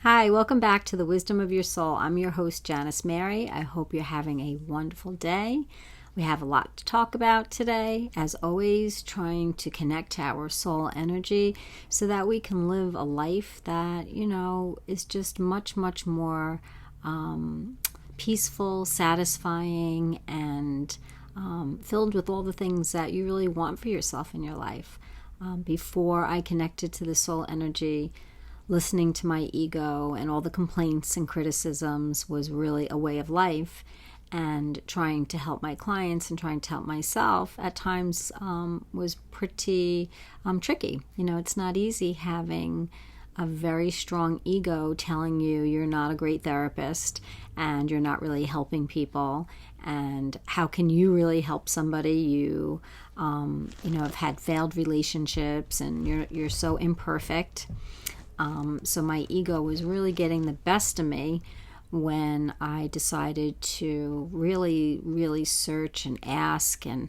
Hi, welcome back to the Wisdom of Your Soul. I'm your host, Janice Mary. I hope you're having a wonderful day. We have a lot to talk about today. As always, trying to connect to our soul energy so that we can live a life that, is just much, much more peaceful, satisfying, and filled with all the things that you really want for yourself in your life. Before I connected to the soul energy, listening to my ego and all the complaints and criticisms was really a way of life, and trying to help my clients and trying to help myself at times was pretty tricky. It's not easy having a very strong ego telling you you're not a great therapist and you're not really helping people, and how can you really help somebody? You have had failed relationships and you're so imperfect. So my ego was really getting the best of me when I decided to really, really search and ask and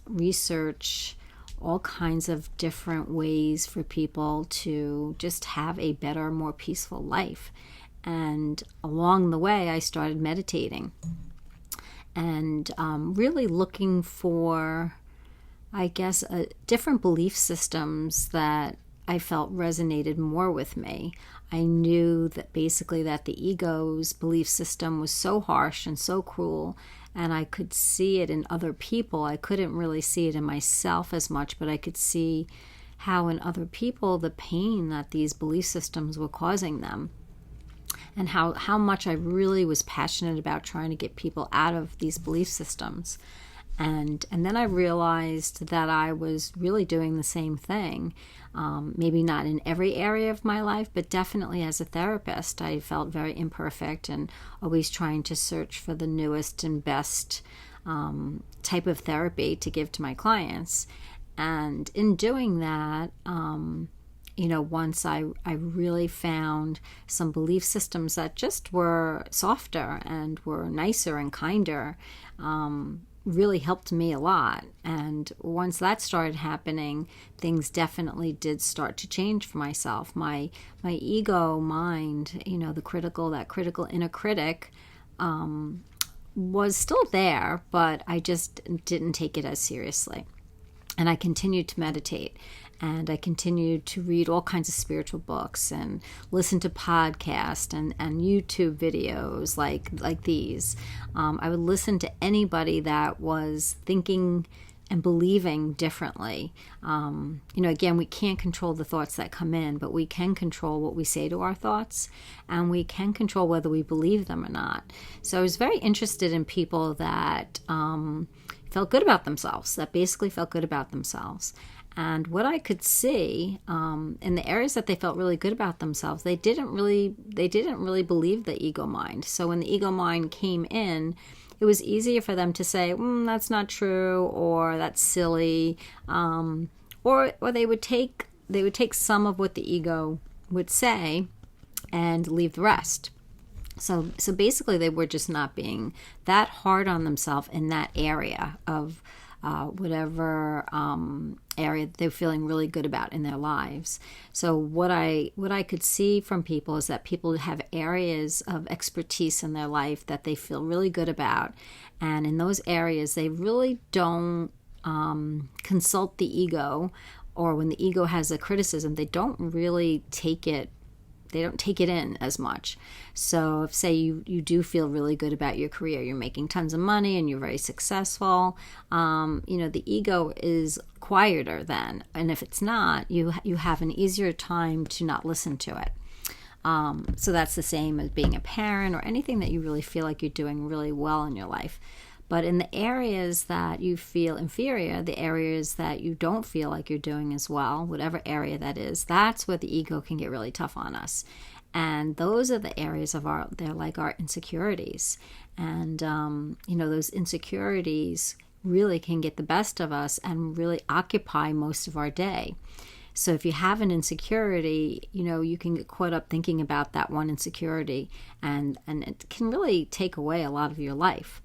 research all kinds of different ways for people to just have a better, more peaceful life. And along the way, I started meditating and really looking for, different belief systems that I felt resonated more with me. I knew that basically that the ego's belief system was so harsh and so cruel, and I could see it in other people. I couldn't really see it in myself as much, but I could see how in other people the pain that these belief systems were causing them, and how much I really was passionate about trying to get people out of these belief systems. And then I realized that I was really doing the same thing. Maybe not in every area of my life, but definitely as a therapist, I felt very imperfect and always trying to search for the newest and best type of therapy to give to my clients. And in doing that, once I really found some belief systems that just were softer and were nicer and kinder, really helped me a lot. And once that started happening, things definitely did start to change for myself. My ego mind, that critical inner critic, was still there, but I just didn't take it as seriously. And I continued to meditate, and I continued to read all kinds of spiritual books and listen to podcasts and YouTube videos like these. I would listen to anybody that was thinking and believing differently. Again, we can't control the thoughts that come in, but we can control what we say to our thoughts, and we can control whether we believe them or not. So I was very interested in people that felt good about themselves, that basically felt good about themselves. And what I could see in the areas that they felt really good about themselves, they didn't really believe the ego mind. So when the ego mind came in, it was easier for them to say, that's not true, or that's silly, or they would take some of what the ego would say and leave the rest. So basically, they were just not being that hard on themselves in that area of whatever area they're feeling really good about in their lives. So what I could see from people is that people have areas of expertise in their life that they feel really good about, and in those areas they really don't consult the ego, or when the ego has a criticism, they don't really take it. They don't take it in as much. So if, say, you do feel really good about your career, you're making tons of money and you're very successful, the ego is quieter then. And if it's not, you have an easier time to not listen to it. So that's the same as being a parent or anything that you really feel like you're doing really well in your life. But in the areas that you feel inferior, the areas that you don't feel like you're doing as well, whatever area that is, that's where the ego can get really tough on us. And those are the areas they're like our insecurities. And, those insecurities really can get the best of us and really occupy most of our day. So if you have an insecurity, you can get caught up thinking about that one insecurity, and it can really take away a lot of your life.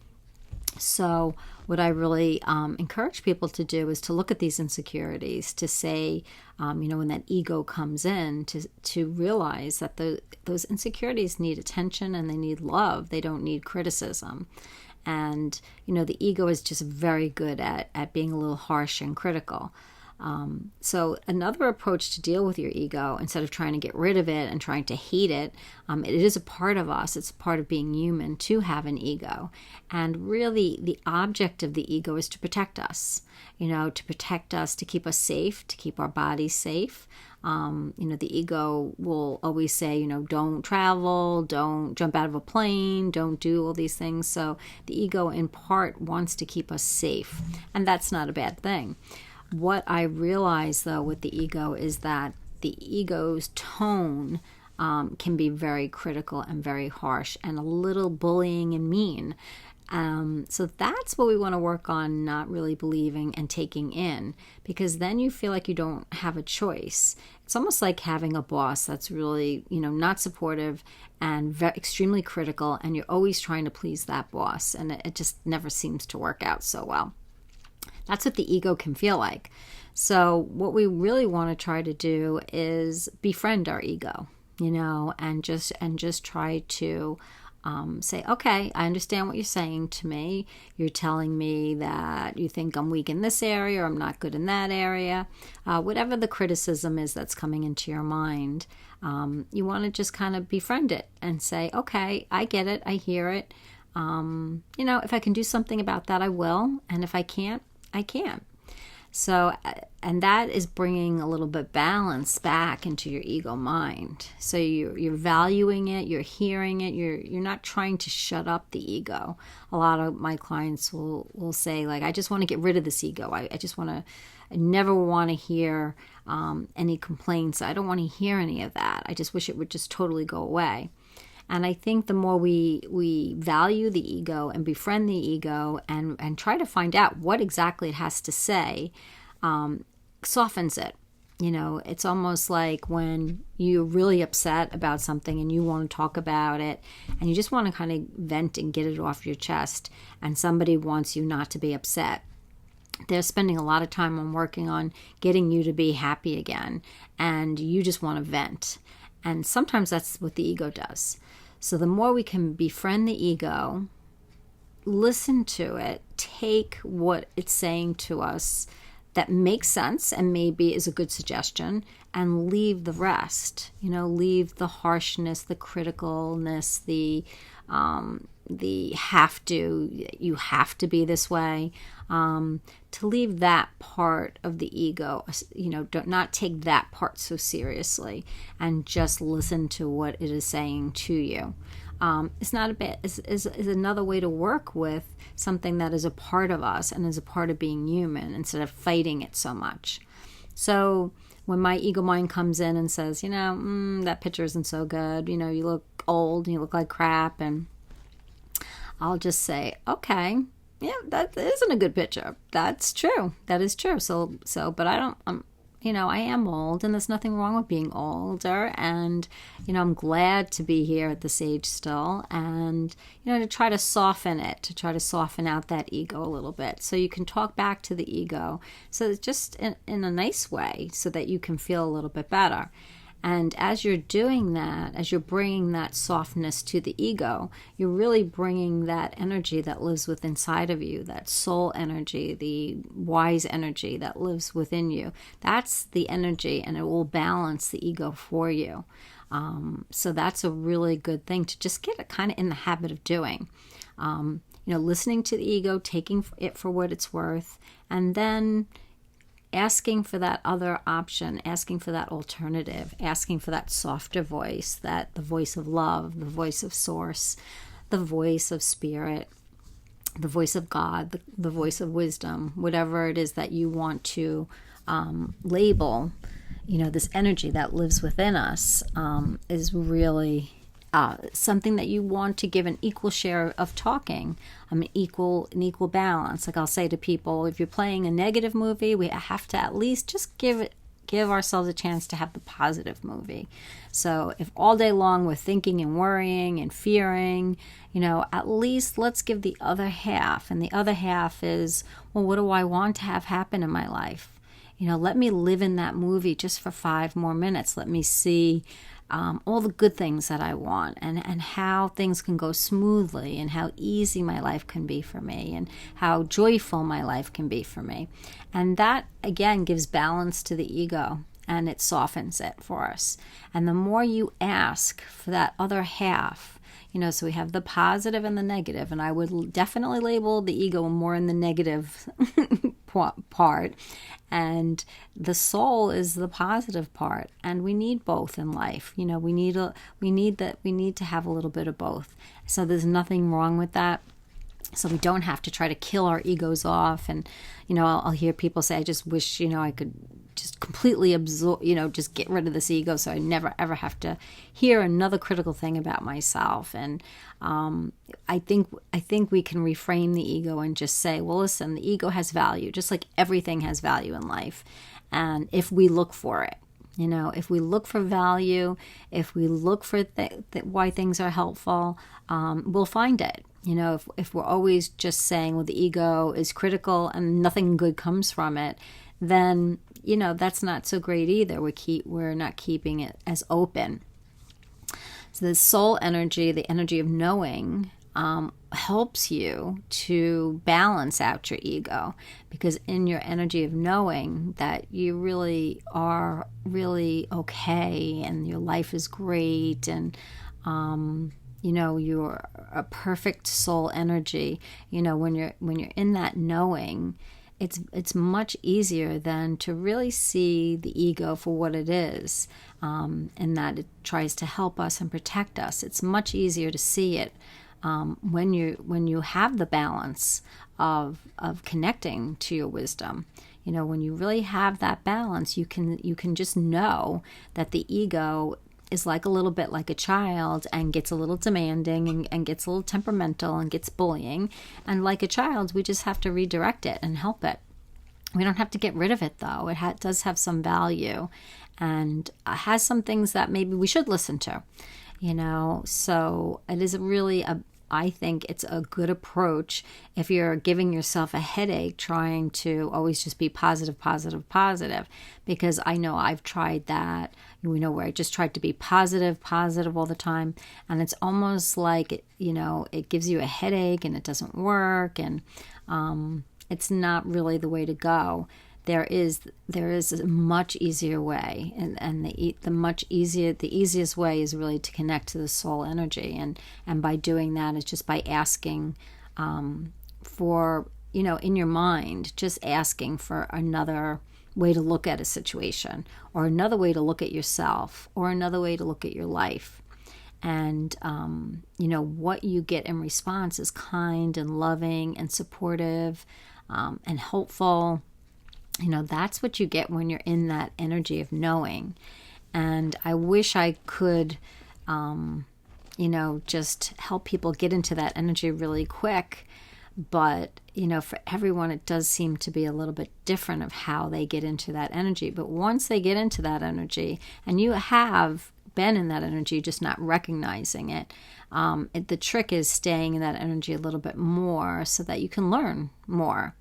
So what I really encourage people to do is to look at these insecurities, to say, when that ego comes in, to realize that those insecurities need attention and they need love. They don't need criticism. And, the ego is just very good at being a little harsh and critical. So another approach to deal with your ego, instead of trying to get rid of it and trying to hate it, it is a part of us. It's a part of being human to have an ego. And really the object of the ego is to protect us, to protect us, to keep us safe, to keep our bodies safe. The ego will always say, don't travel, don't jump out of a plane, don't do all these things. So the ego in part wants to keep us safe. And that's not a bad thing. What I realize, though, with the ego is that the ego's tone can be very critical and very harsh and a little bullying and mean. So that's what we want to work on, not really believing and taking in, because then you feel like you don't have a choice. It's almost like having a boss that's really, not supportive and extremely critical, and you're always trying to please that boss, and it just never seems to work out so well. That's what the ego can feel like. So what we really want to try to do is befriend our ego, and just try to say, okay, I understand what you're saying to me. You're telling me that you think I'm weak in this area or I'm not good in that area. Whatever the criticism is that's coming into your mind, you want to just kind of befriend it and say, okay, I get it. I hear it. If I can do something about that, I will. And if I can't, I can't. So, and that is bringing a little bit balance back into your ego mind. So you're valuing it, you're hearing it, you're not trying to shut up the ego. A lot of my clients will say, like, I just want to get rid of this ego. I never want to hear any complaints. I don't want to hear any of that. I just wish it would just totally go away. And I think the more we value the ego and befriend the ego and try to find out what exactly it has to say, softens it. It's almost like when you're really upset about something and you want to talk about it and you just want to kind of vent and get it off your chest, and somebody wants you not to be upset. They're spending a lot of time on working on getting you to be happy again, and you just want to vent. And sometimes that's what the ego does. So the more we can befriend the ego, listen to it, take what it's saying to us that makes sense and maybe is a good suggestion, and leave the rest. Leave the harshness, the criticalness, the you have to be this way, to leave that part of the ego, not take that part so seriously, and just listen to what it is saying to you. It's not a bit, is another way to work with something that is a part of us and is a part of being human, instead of fighting it so much. So when my ego mind comes in and says, that picture isn't so good, you look old and you look like crap, and I'll just say, okay, yeah, that isn't a good picture. That's true. That is true. So, but I am old, and there's nothing wrong with being older. And, I'm glad to be here at this age still, and, to try to soften it, to try to soften out that ego a little bit. So you can talk back to the ego. So it's just in a nice way, so that you can feel a little bit better. And as you're doing that, as you're bringing that softness to the ego, you're really bringing that energy that lives within inside of you, that soul energy, the wise energy that lives within you. That's the energy, and it will balance the ego for you. So that's a really good thing to just get kind of in the habit of doing. Listening to the ego, taking it for what it's worth, and then asking for that other option, asking for that alternative, asking for that softer voice, that the voice of love, the voice of source, the voice of spirit, the voice of God, the voice of wisdom, whatever it is that you want to label, this energy that lives within us, is really something that you want to give an equal share of talking, an equal balance. Like I'll say to people, if you're playing a negative movie, we have to at least just give give ourselves a chance to have the positive movie. So if all day long we're thinking and worrying and fearing, at least let's give the other half. And the other half is, well, what do I want to have happen in my life? Let me live in that movie just for 5 more minutes. Let me see all the good things that I want, and how things can go smoothly, and how easy my life can be for me, and how joyful my life can be for me. And that, again, gives balance to the ego, and it softens it for us. And the more you ask for that other half, so we have the positive and the negative, and I would definitely label the ego more in the negative part, and the soul is the positive part, and we need both in life. We need to have a little bit of both. So there's nothing wrong with that. So we don't have to try to kill our egos off. And, I'll hear people say, I just wish, I could just completely absorb, just get rid of this ego so I never, ever have to hear another critical thing about myself. And I think we can reframe the ego and just say, well, listen, the ego has value, just like everything has value in life. And if we look for it, if we look for value, if we look for why things are helpful, we'll find it. If we're always just saying, well, the ego is critical and nothing good comes from it, then, that's not so great either. We're not keeping it as open. So the soul energy, the energy of knowing, helps you to balance out your ego, because in your energy of knowing that you really are really okay and your life is great, and you're a perfect soul energy. When you're in that knowing, it's much easier than to really see the ego for what it is, and that it tries to help us and protect us. It's much easier to see it when you have the balance of connecting to your wisdom. When you really have that balance, you can just know that the ego is like a little bit like a child, and gets a little demanding, and gets a little temperamental, and gets bullying. And like a child, we just have to redirect it and help it. We don't have to get rid of it, though. It does have some value, and has some things that maybe we should listen to. So it is really I think it's a good approach if you're giving yourself a headache trying to always just be positive, positive, positive. Because I know I've tried that, where I just tried to be positive, positive all the time. And it's almost like, it gives you a headache and it doesn't work. And it's not really the way to go. There is a much easier way, and the easiest way is really to connect to the soul energy, and by doing that, it's just by asking for, in your mind, just asking for another way to look at a situation, or another way to look at yourself, or another way to look at your life. And what you get in response is kind and loving and supportive, and hopeful. That's what you get when you're in that energy of knowing. And I wish I could, just help people get into that energy really quick. But, for everyone, it does seem to be a little bit different of how they get into that energy. But once they get into that energy, and you have been in that energy, just not recognizing it, the trick is staying in that energy a little bit more so that you can learn more.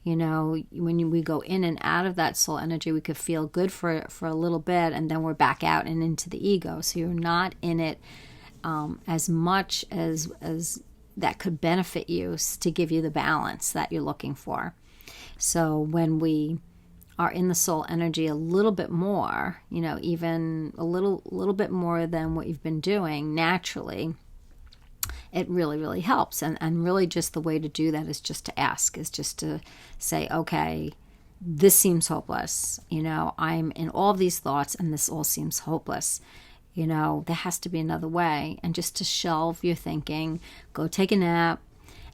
When we go in and out of that soul energy, we could feel good for a little bit, and then we're back out and into the ego. So you're not in it as much as that could benefit you to give you the balance that you're looking for. So when we are in the soul energy a little bit more, even a little bit more than what you've been doing naturally, it really, really helps. And really just the way to do that is just to ask, is just to say, okay, this seems hopeless. I'm in all of these thoughts and this all seems hopeless. There has to be another way. And just to shelve your thinking, go take a nap.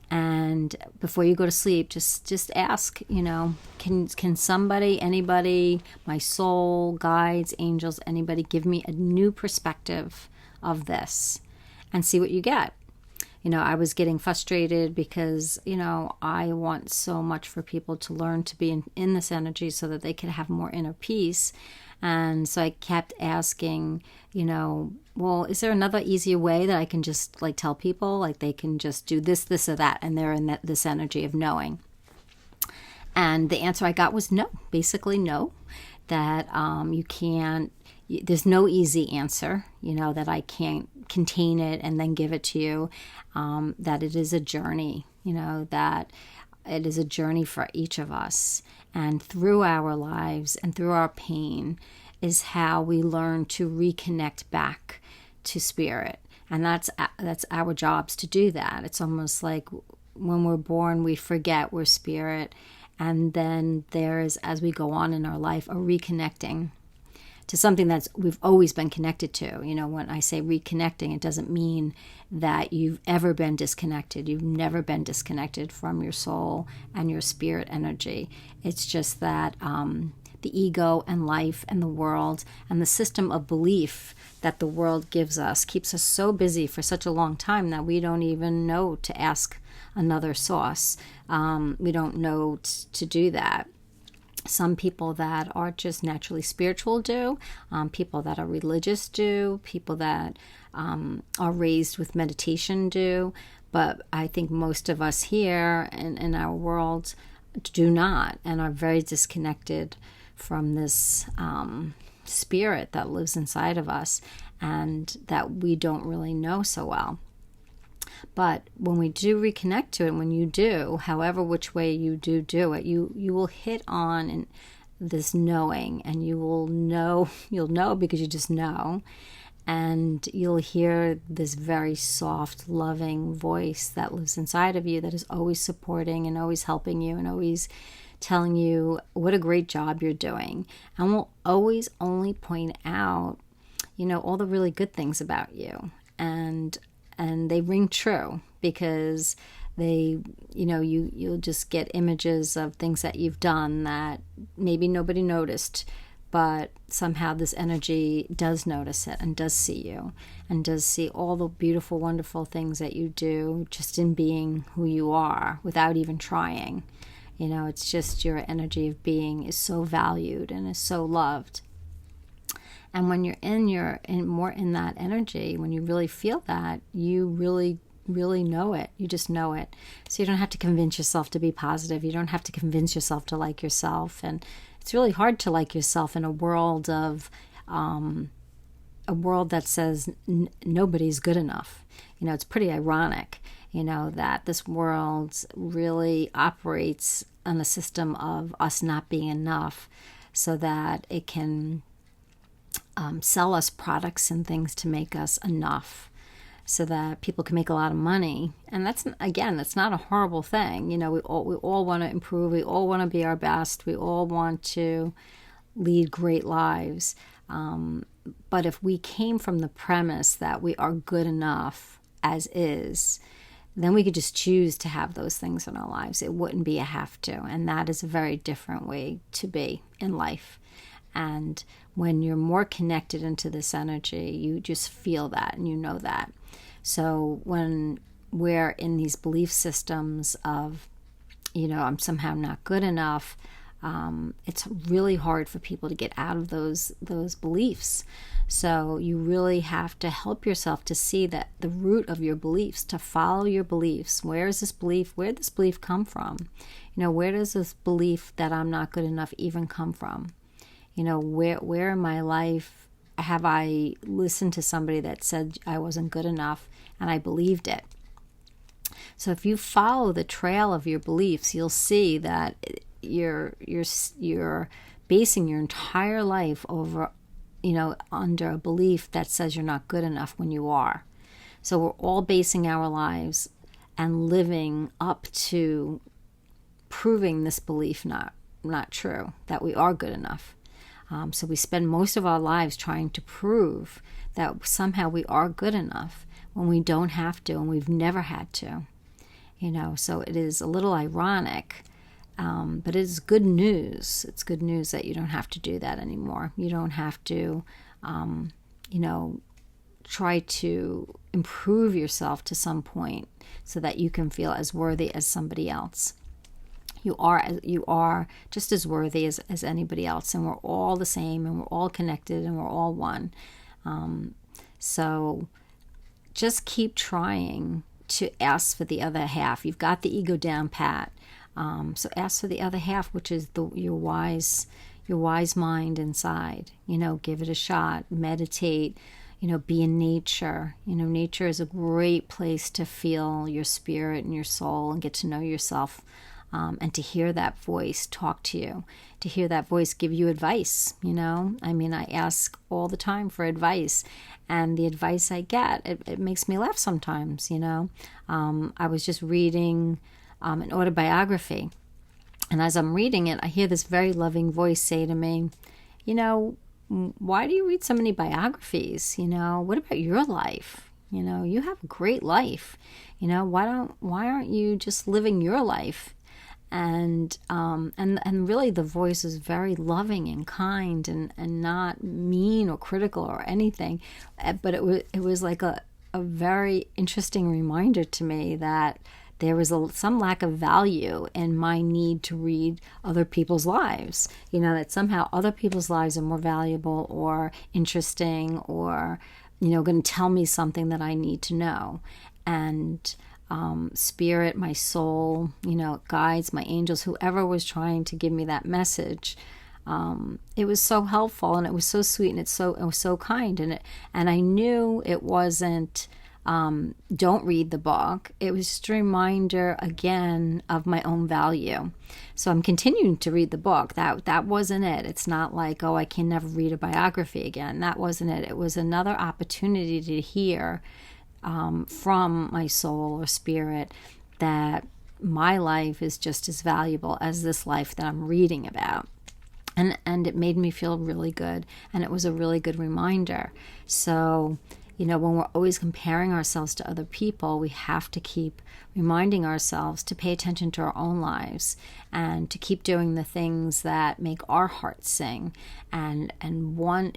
And before you go to sleep, just ask, can somebody, anybody, my soul, guides, angels, anybody give me a new perspective of this, and see what you get. I was getting frustrated because, I want so much for people to learn to be in this energy so that they could have more inner peace. And so I kept asking, well, is there another easier way that I can just like tell people, like they can just do this, this, or that, and they're in this energy of knowing? And the answer I got was no, basically no, that you can't, there's no easy answer, that I can't contain it and then give it to you, that it is a journey, that it is a journey for each of us. And through our lives and through our pain is how we learn to reconnect back to spirit. And that's our jobs to do that. It's almost like when we're born, we forget we're spirit. And then there is, as we go on in our life, a reconnecting to something that's we've always been connected to. When I say reconnecting, it doesn't mean that you've ever been disconnected. You've never been disconnected from your soul and your spirit energy. It's just that the ego and life and the world and the system of belief that the world gives us keeps us so busy for such a long time that we don't even know to ask another source. We don't know to do that. Some people that are just naturally spiritual do. People that are religious do. People that are raised with meditation do. But I think most of us here in our world do not and are very disconnected from this spirit that lives inside of us and that we don't really know so well. But when we do reconnect to it, when you do, however which way you do it, you will hit on this knowing, and you'll know because you just know, and you'll hear this very soft, loving voice that lives inside of you that is always supporting and always helping you and always telling you what a great job you're doing, and will always only point out, all the really good things about you. And they ring true because they, you'll just get images of things that you've done that maybe nobody noticed, but somehow this energy does notice it and does see you and does see all the beautiful, wonderful things that you do just in being who you are without even trying. It's just your energy of being is so valued and is so loved. And when you're more in that energy, when you really feel that, you really, really know it. You just know it. So you don't have to convince yourself to be positive. You don't have to convince yourself to like yourself. And it's really hard to like yourself in a world that says nobody's good enough. It's pretty ironic, that this world really operates on a system of us not being enough so that it can sell us products and things to make us enough so that people can make a lot of money. And that's not a horrible thing. We all want to improve. We all want to be our best. We all want to lead great lives. But if we came from the premise that we are good enough as is, then we could just choose to have those things in our lives. It wouldn't be a have to. And that is a very different way to be in life. And when you're more connected into this energy, you just feel that and you know that. So when we're in these belief systems of, I'm somehow not good enough, it's really hard for people to get out of those beliefs. So you really have to help yourself to see that the root of your beliefs, to follow your beliefs. Where did this belief come from? Where does this belief that I'm not good enough even come from? Where in my life have I listened to somebody that said I wasn't good enough and I believed it? So if you follow the trail of your beliefs, you'll see that you're basing your entire life over, under a belief that says you're not good enough when you are. So we're all basing our lives and living up to proving this belief not true, that we are good enough. So we spend most of our lives trying to prove that somehow we are good enough when we don't have to and we've never had to. So it is a little ironic, but it is good news. It's good news that you don't have to do that anymore. You don't have to, try to improve yourself to some point so that you can feel as worthy as somebody else. You are just as worthy as anybody else, and we're all the same, and we're all connected, and we're all one. So just keep trying to ask for the other half. You've got the ego down pat. So ask for the other half, which is your wise mind inside. Give it a shot. Meditate. Be in nature. Nature is a great place to feel your spirit and your soul and get to know yourself. And to hear that voice talk to you, to hear that voice give you advice, I ask all the time for advice, and the advice I get, it makes me laugh sometimes, I was just reading an autobiography, and as I'm reading it, I hear this very loving voice say to me, why do you read so many biographies? What about your life? You have a great life. Why aren't you just living your life? And really the voice is very loving and kind and not mean or critical or anything. But it was like a very interesting reminder to me that there was some lack of value in my need to read other people's lives. That somehow other people's lives are more valuable or interesting or, going to tell me something that I need to know. And spirit, my soul, guides, my angels, whoever was trying to give me that message, it was so helpful, and it was so sweet, and it was so kind, and I knew it wasn't don't read the book. It was just a reminder again of my own value. So I'm continuing to read the book. That wasn't it. It's not like, I can never read a biography again. That wasn't it. It was another opportunity to hear from my soul or spirit that my life is just as valuable as this life that I'm reading about. And it made me feel really good, and it was a really good reminder. So, when we're always comparing ourselves to other people, we have to keep reminding ourselves to pay attention to our own lives and to keep doing the things that make our hearts sing, and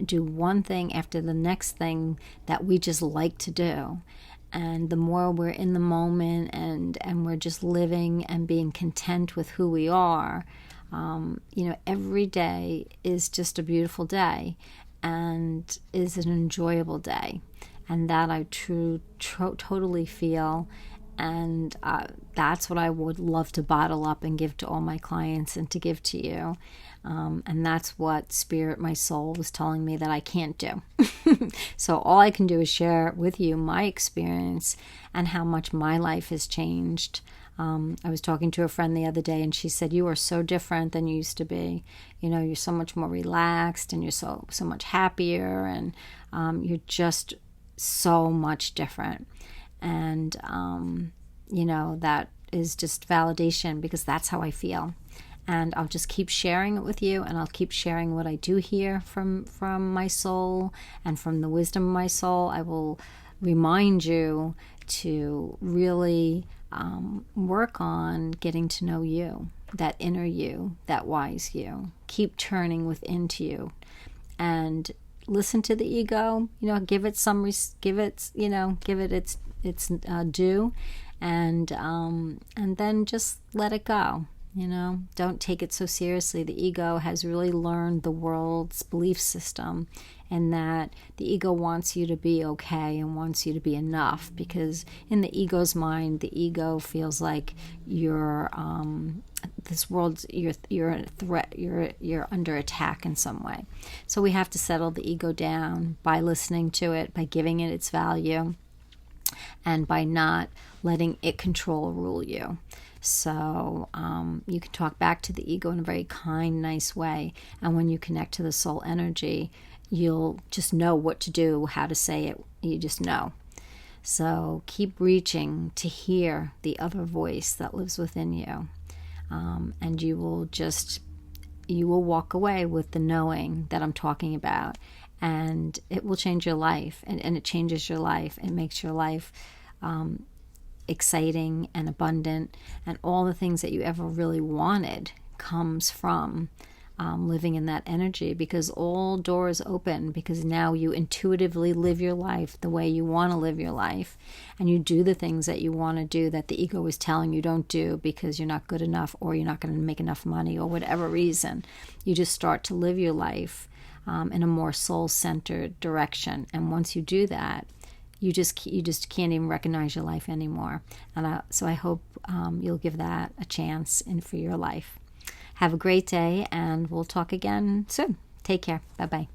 do one thing after the next thing that we just like to do. And the more we're in the moment and we're just living and being content with who we are, every day is just a beautiful day and is an enjoyable day. And that I totally feel. And that's what I would love to bottle up and give to all my clients and to give to you. And that's what Spirit, my soul, was telling me that I can't do. So all I can do is share with you my experience and how much my life has changed. I was talking to a friend the other day, and she said, you are so different than you used to be. You're so much more relaxed, and you're so much happier, and you're just so much different. And that is just validation, because that's how I feel. And I'll just keep sharing it with you, and I'll keep sharing what I do hear from my soul and from the wisdom of my soul. I will remind you to really work on getting to know you, that inner you, that wise you. Keep turning within to you, and listen to the ego. Give it its due, and then just let it go. Don't take it so seriously. The ego has really learned the world's belief system, and that the ego wants you to be okay and wants you to be enough, because in the ego's mind, the ego feels like you're this world's you're a threat, you're under attack in some way. So we have to settle the ego down by listening to it, by giving it its value, and by not letting it control or rule you. So you can talk back to the ego in a very kind, nice way. And when you connect to the soul energy, you'll just know what to do, how to say it. You just know. So keep reaching to hear the other voice that lives within you. And you will walk away with the knowing that I'm talking about. And it will change your life. And it changes your life. It makes your life exciting and abundant, and all the things that you ever really wanted comes from living in that energy, because all doors open, because now you intuitively live your life the way you want to live your life, and you do the things that you want to do that the ego is telling you don't do because you're not good enough, or you're not going to make enough money, or whatever reason. You just start to live your life in a more soul-centered direction, and once you do that, you just can't even recognize your life anymore. And so I hope you'll give that a chance for your life. Have a great day, and we'll talk again soon. Take care. Bye-bye.